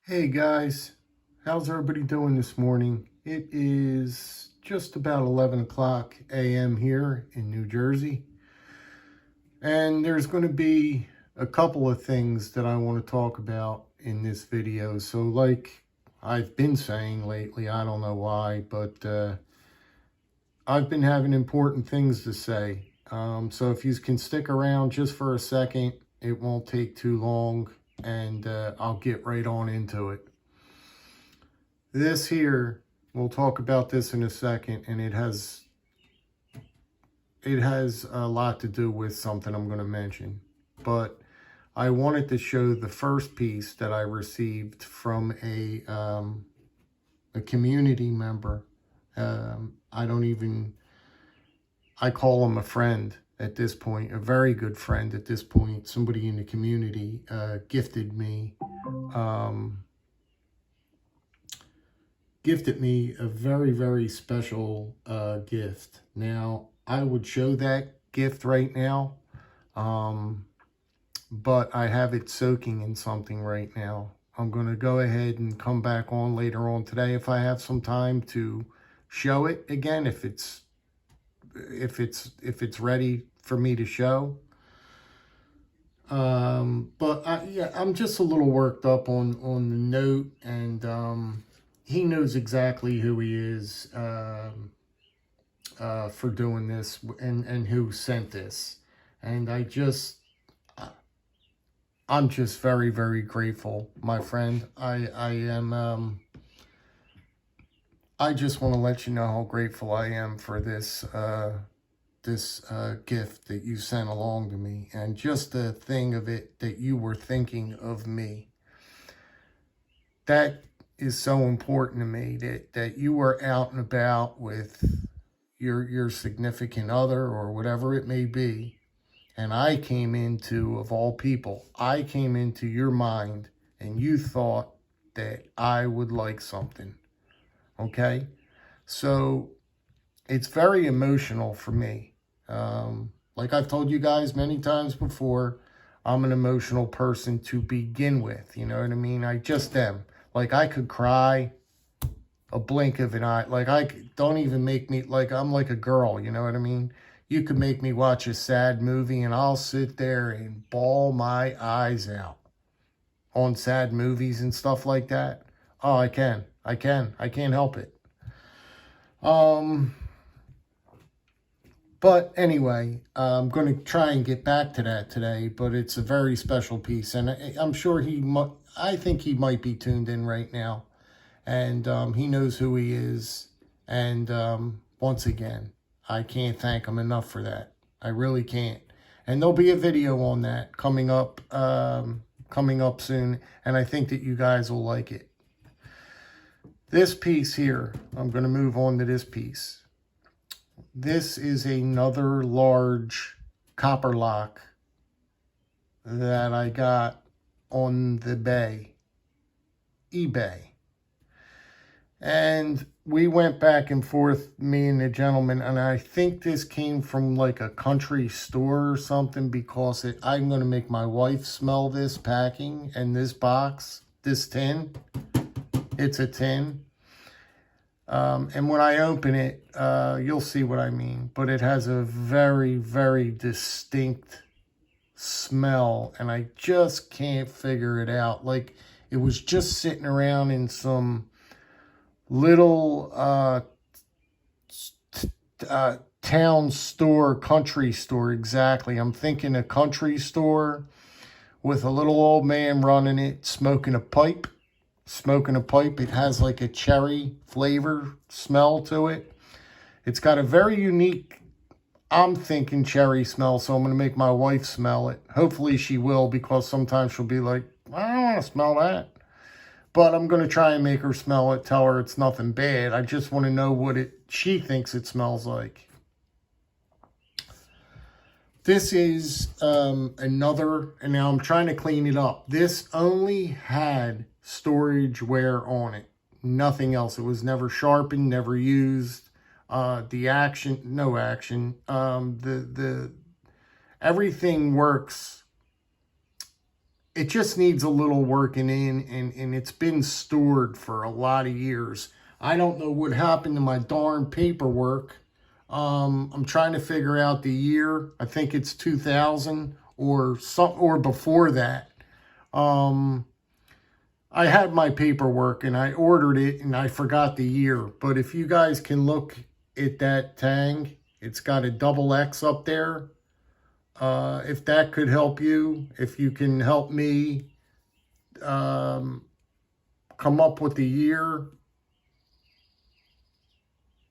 Hey guys, how's everybody doing this morning? It is just about 11 o'clock a.m. here in New Jersey. And there's going to be a couple of things that I want to talk about in this video. So like I've been saying lately, I don't know why, but I've been having important things to say. So if you can stick around just for a second, it won't take too long, and I'll get right on into it. This here, we'll talk about this in a second, and it has a lot to do with something I'm going to mention. But I wanted to show the first piece that I received from a community member. I call him a friend at this point, a very good friend at this point. Somebody in the community gifted me a very, very special gift. Now, I would show that gift right now, but I have it soaking in something right now. I'm going to go ahead and come back on later on today if I have some time to show it again, if it's ready for me to show. But I'm just a little worked up on the note, and he knows exactly who he is for doing this, and who sent this. And I'm just very, very grateful, my friend. I just want to let you know how grateful I am for this gift that you sent along to me, and just the thing of it that you were thinking of me. That is so important to me, that you were out and about with your significant other or whatever it may be, and I came into, of all people, I came into your mind, and you thought that I would like something. Okay? So it's very emotional for me. Like I've told you guys many times before, I'm an emotional person to begin with. You know what I mean? I just am. Like, I could cry a blink of an eye. Like, don't even make me, like, I'm like a girl, you know what I mean? You could make me watch a sad movie and I'll sit there and bawl my eyes out on sad movies and stuff like that. Oh, I can't help it. But anyway, I'm going to try and get back to that today, but it's a very special piece, and I'm sure I think he might be tuned in right now, and he knows who he is, and once again, I can't thank him enough for that. I really can't. And there'll be a video on that coming up soon, and I think that you guys will like it. This piece here, I'm going to move on to this piece. This is another large Copperlock that I got on the eBay. And we went back and forth, me and the gentleman, and I think this came from like a country store or something, because I'm going to make my wife smell this packing and this box, this tin. It's a tin. And when I open it, you'll see what I mean. But it has a very, very distinct smell, and I just can't figure it out. Like, it was just sitting around in some little town store, country store, exactly. I'm thinking a country store with a little old man running it, smoking a pipe. It has like a cherry flavor smell to it. It's got a very unique, I'm thinking, cherry smell, so I'm going to make my wife smell it. Hopefully she will, because sometimes she'll be like, I don't want to smell that. But I'm going to try and make her smell it, tell her it's nothing bad. I just want to know what she thinks it smells like. This is another, and now I'm trying to clean it up. This only had storage wear on it, nothing else. It was never sharpened, never used. No action. Everything works it just needs a little working in, and it's been stored for a lot of years. I don't know what happened to my darn paperwork. I'm trying to figure out the year. I think it's 2000 or before that. I had my paperwork and I ordered it and I forgot the year. But if you guys can look at that tang, it's got a double X up there. If that could help you, if you can help me come up with the year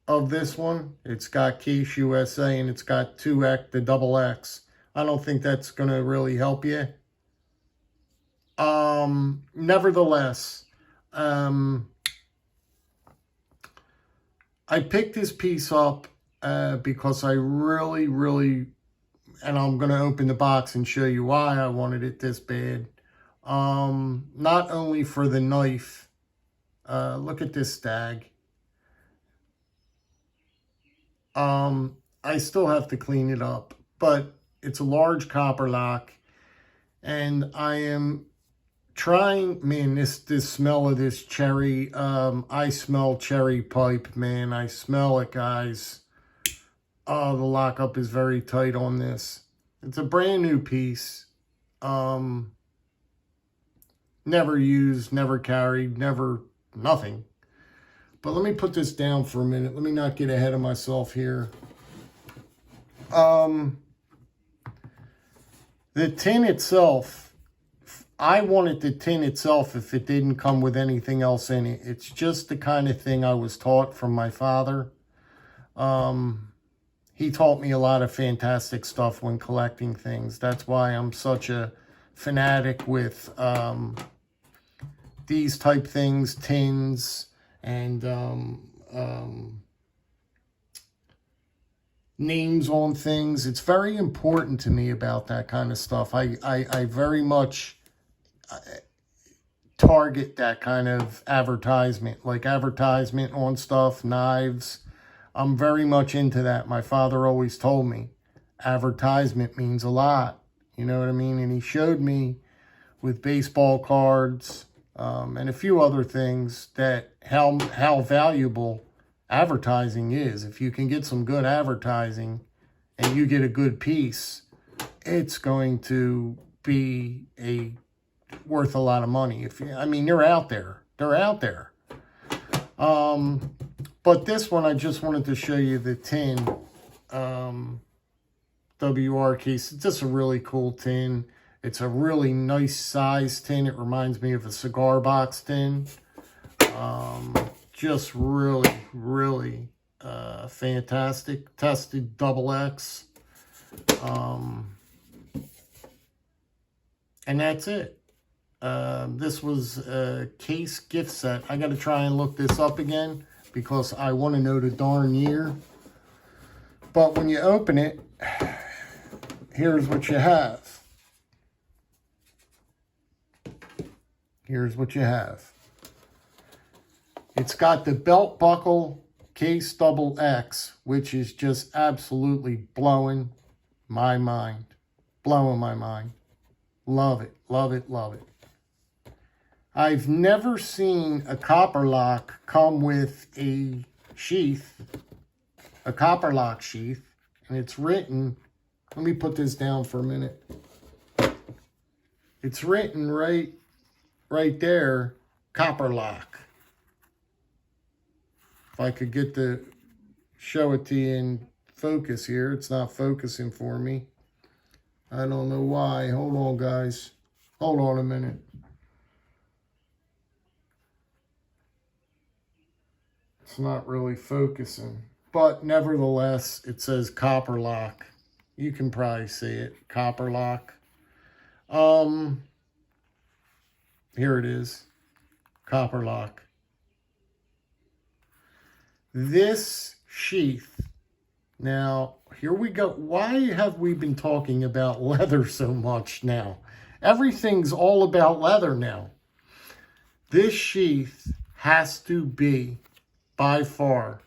of this one. It's got Case USA and it's got 2X, the double X. I don't think that's going to really help you. Nevertheless, I picked this piece up because I really, and I'm going to open the box and show you why I wanted it this bad. Not only for the knife. Look at this stag. I still have to clean it up, but it's a large Copperlock, and I am trying, man, this smell of this cherry, I smell cherry pipe, man. I smell it, guys. Oh, the lockup is very tight on this. It's a brand new piece. Never used, never carried, nothing. But let me put this down for a minute. Let me not get ahead of myself here. The tin itself, I wanted the tin itself if it didn't come with anything else in it. It's just the kind of thing I was taught from my father. He taught me a lot of fantastic stuff when collecting things. That's why I'm such a fanatic with these type things, tins, and names on things. It's very important to me about that kind of stuff. I very much target that kind of advertisement, like advertisement on stuff, knives. I'm very much into that. My father always told me advertisement means a lot. You know what I mean? And he showed me with baseball cards and a few other things that how valuable advertising is. If you can get some good advertising and you get a good piece, it's going to be worth a lot of money. I mean, they're out there. They're out there. But this one, I just wanted to show you the tin WR case. It's just a really cool tin. It's a really nice size tin. It reminds me of a cigar box tin. Just really fantastic. Tested double X. And that's it. This was a case gift set. I got to try and look this up again because I want to know the darn year. But when you open it, here's what you have. Here's what you have. It's got the belt buckle Case double X, which is just absolutely blowing my mind. Blowing my mind. Love it, love it, love it. I've never seen a Copperlock come with a sheath, a Copperlock sheath, and it's written, let me put this down for a minute. It's written right there, Copperlock. If I could get to show it to you in focus here, it's not focusing for me. I don't know why. Hold on, guys. Hold on a minute. It's not really focusing. But nevertheless, it says Copperlock. You can probably see it. Copperlock. Here it is. Copperlock. This sheath. Now, here we go. Why have we been talking about leather so much now? Everything's all about leather now. This sheath has to be, by far,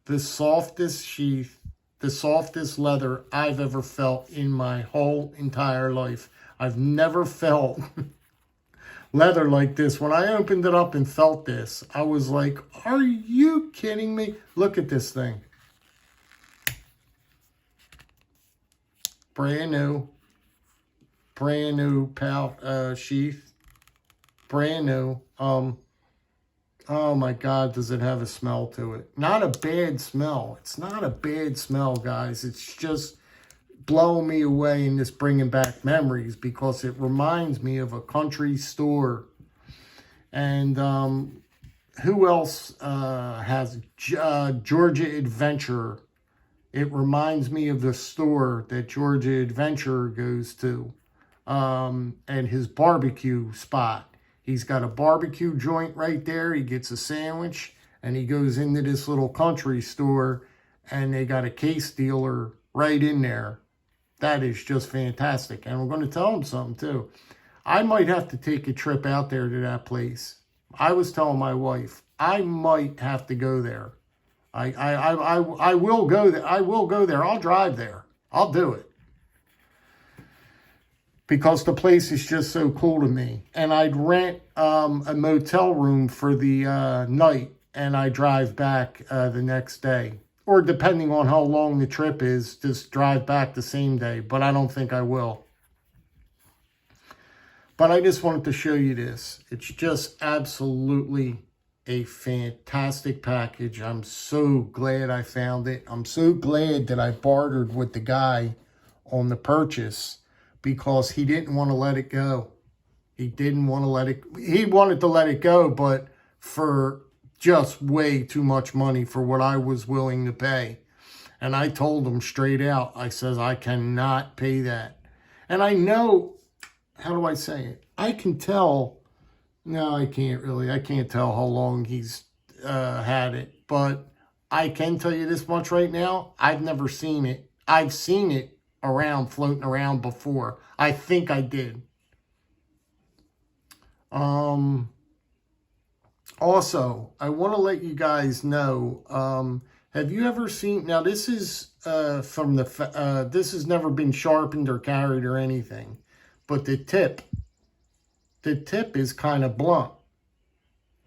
the softest sheath, the softest leather I've ever felt in my whole entire life. I've never felt leather like this. When I opened it up and felt this, I was like, are you kidding me? Look at this thing. Brand new pouch sheath. Brand new. Oh my God, does it have a smell to it? Not a bad smell. It's not a bad smell, guys. It's just blowing me away and just bringing back memories because it reminds me of a country store. And who else has Georgia Adventure? It reminds me of the store that Georgia Adventure goes to, and his barbecue spot. He's got a barbecue joint right there. He gets a sandwich, and he goes into this little country store, and they got a case dealer right in there. That is just fantastic. And I'm going to tell him something, too. I might have to take a trip out there to that place. I was telling my wife, I might have to go there. I will go there. I will go there. I'll drive there. I'll do it. Because the place is just so cool to me. And I'd rent a motel room for the night, and I drive back the next day. Or depending on how long the trip is, just drive back the same day. But I don't think I will. But I just wanted to show you this. It's just absolutely a fantastic package. I'm so glad I found it. I'm so glad that I bartered with the guy on the purchase, because he didn't want to let it go. He didn't want to let it, he wanted to let it go, but for just way too much money for what I was willing to pay. And I told him straight out, I says, I cannot pay that. And I know, how do I say it? I can tell, no, I can't really. I can't tell how long he's had it. But I can tell you this much right now. I've never seen it. I've seen it around, floating around before. I think I did. Also, I want to let you guys know, have you ever seen, now this is from the, this has never been sharpened or carried or anything, but the tip is kind of blunt.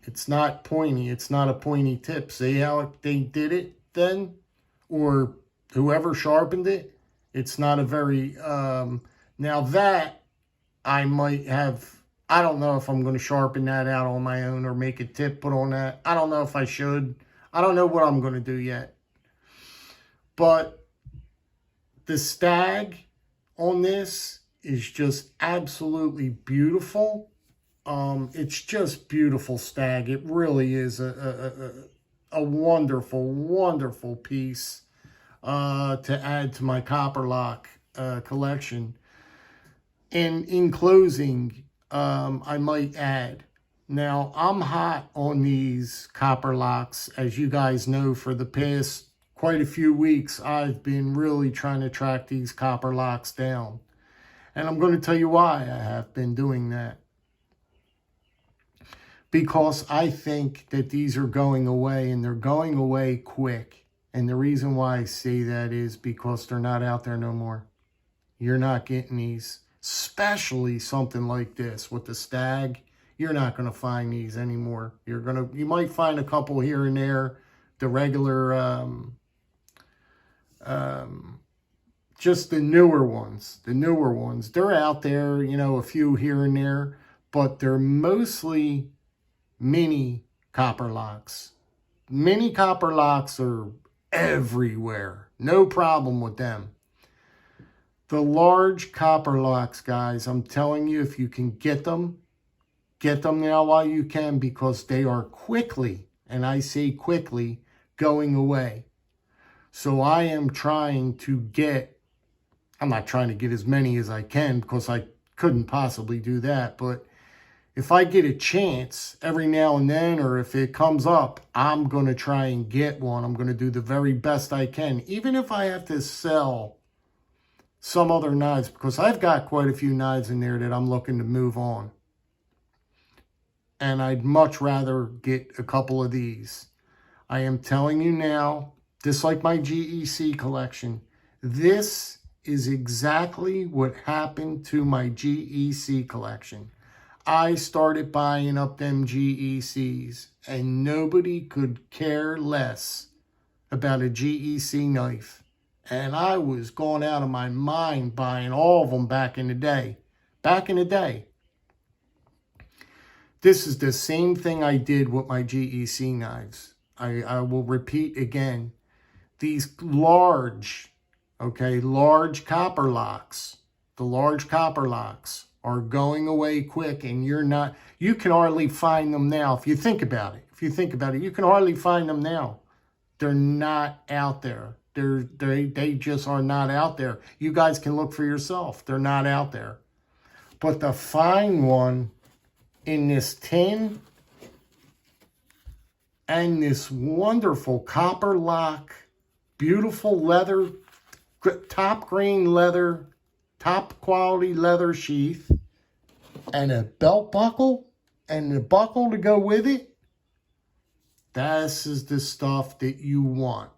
It's not pointy. It's not a pointy tip. See how they did it then? Or whoever sharpened it? It's not a very, now that I might have, I don't know if I'm going to sharpen that out on my own or make a tip put on that. I don't know if I should. I don't know what I'm going to do yet. But the stag on this is just absolutely beautiful. It's just beautiful stag. It really is a wonderful, wonderful piece to add to my Copperlock collection. And in closing, I might add, now I'm hot on these Copperlocks. As you guys know, for the past quite a few weeks, I've been really trying to track these Copperlocks down. And I'm going to tell you why I have been doing that. Because I think that these are going away, and they're going away quick. And the reason why I say that is because they're not out there no more. You're not getting these, especially something like this with the stag. You're not going to find these anymore. You might find a couple here and there, the regular, just the newer ones. They're out there, you know, a few here and there, but they're mostly mini Copperlocks. Mini Copperlocks are everywhere. No problem with them. The large Copperlocks, guys, I'm telling you, if you can get them now while you can, because they are quickly, and I say quickly, going away. So I am trying to get, I'm not trying to get as many as I can, because I couldn't possibly do that, but if I get a chance every now and then, or if it comes up, I'm going to try and get one. I'm going to do the very best I can, even if I have to sell some other knives, because I've got quite a few knives in there that I'm looking to move on. And I'd much rather get a couple of these. I am telling you now, just like my GEC collection, this is exactly what happened to my GEC collection. I started buying up them GECs, and nobody could care less about a GEC knife. And I was going out of my mind buying all of them back in the day. Back in the day. This is the same thing I did with my GEC knives. I will repeat again. These large Copperlocks, the large Copperlocks are going away quick, and you can hardly find them now. If you think about it, you can hardly find them now. They're not out there. They just are not out there. You guys can look for yourself. They're not out there. But the fine one in this tin and this wonderful Copperlock, beautiful leather, top grain leather, top quality leather sheath, and a belt buckle and the buckle to go with it. This is the stuff that you want.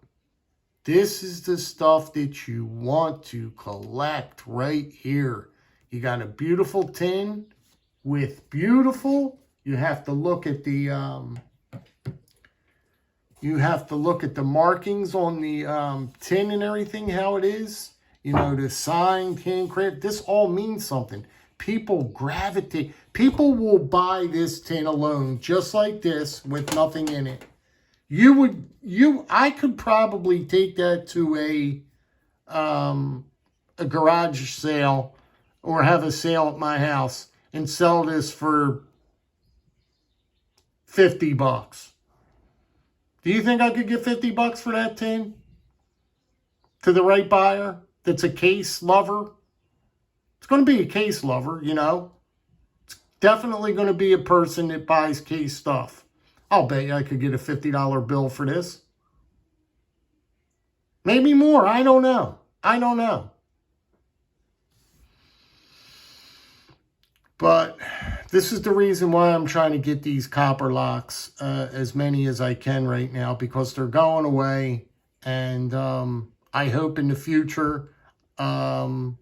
This is the stuff that you want to collect right here. You got a beautiful tin with beautiful. You have to look at the markings on the tin and everything, how it is. You know, the signed, handcrafted. This all means something. People gravitate. People will buy this tin alone, just like this, with nothing in it. I could probably take that to a garage sale or have a sale at my house and sell this for $50. Do you think I could get $50 for that tin? To the right buyer that's a case lover? It's going to be a case lover, you know. It's definitely going to be a person that buys case stuff. I'll bet you I could get a $50 bill for this. Maybe more. I don't know. But this is the reason why I'm trying to get these Copperlocks, as many as I can right now, because they're going away. And I hope in the future I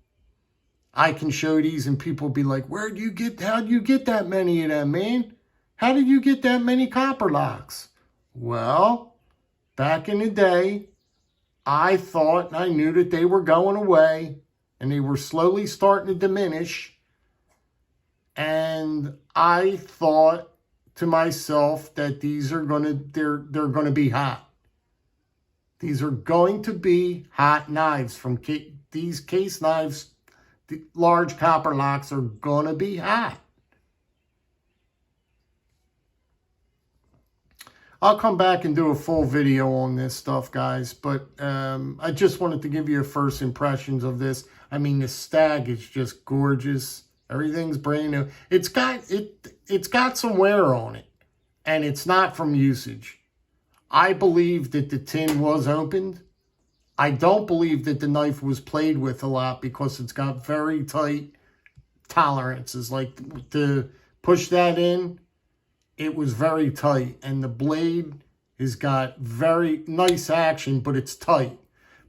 can show these and people be like, how'd you get that many of them, man? How did you get that many Copperlocks? Well, back in the day, I thought and I knew that they were going away and they were slowly starting to diminish. And I thought to myself that these are they're going to be hot. These are going to be hot knives from these case knives. The large Copperlocks are going to be hot. I'll come back and do a full video on this stuff, guys. But I just wanted to give you your first impressions of this. I mean, the stag is just gorgeous. Everything's brand new. It's got some wear on it, and it's not from usage. I believe that the tin was opened. I don't believe that the knife was played with a lot because it's got very tight tolerances. Like to push that in, it was very tight. And the blade has got very nice action, but it's tight.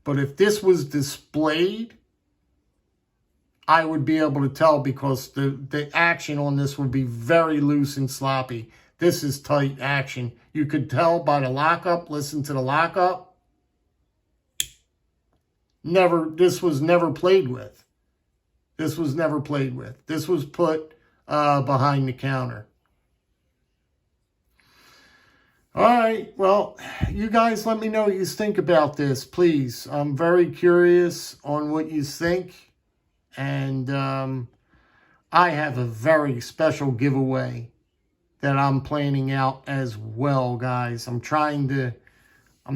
But if this was displayed, I would be able to tell because the action on this would be very loose and sloppy. This is tight action. You could tell by the lockup. Listen to the lockup. This was never played with. This was never played with. This was put behind the counter. All right. Well, you guys let me know what you think about this, please. I'm very curious on what you think. And I have a very special giveaway that I'm planning out as well, guys. I'm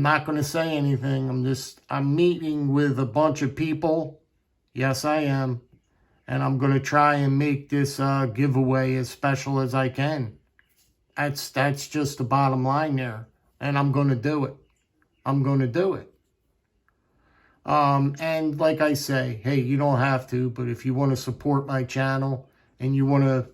not going to say anything. I'm meeting with a bunch of people. Yes, I am. And I'm going to try and make this giveaway as special as I can. That's just the bottom line there. And I'm going to do it. And like I say, hey, you don't have to, but if you want to support my channel and you want to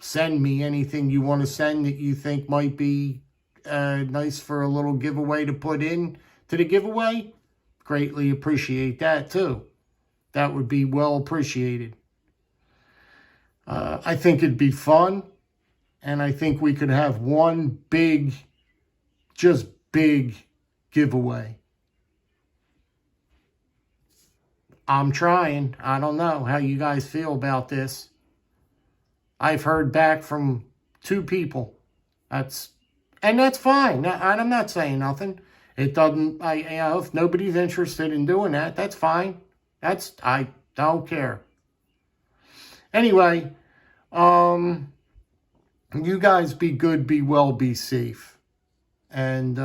send me anything you want to send that you think might be nice for a little giveaway to put in to the giveaway, greatly appreciate that too. That would be well appreciated. I think it'd be fun, and I think we could have one big, just big giveaway. I'm trying. I don't know how you guys feel about this. I've heard back from 2 people. That's fine. I'm not saying nothing. It doesn't, if nobody's interested in doing that, that's fine. I don't care. Anyway, you guys be good, be well, be safe. And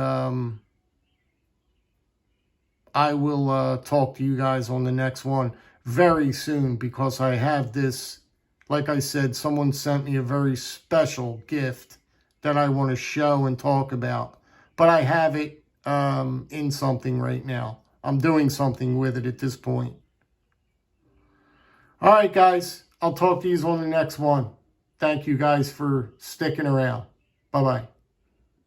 I will talk to you guys on the next one very soon, because I have this, like I said, someone sent me a very special gift that I want to show and talk about. But I have it in something right now. I'm doing something with it at this point. All right, guys. I'll talk to you on the next one. Thank you guys for sticking around. Bye-bye.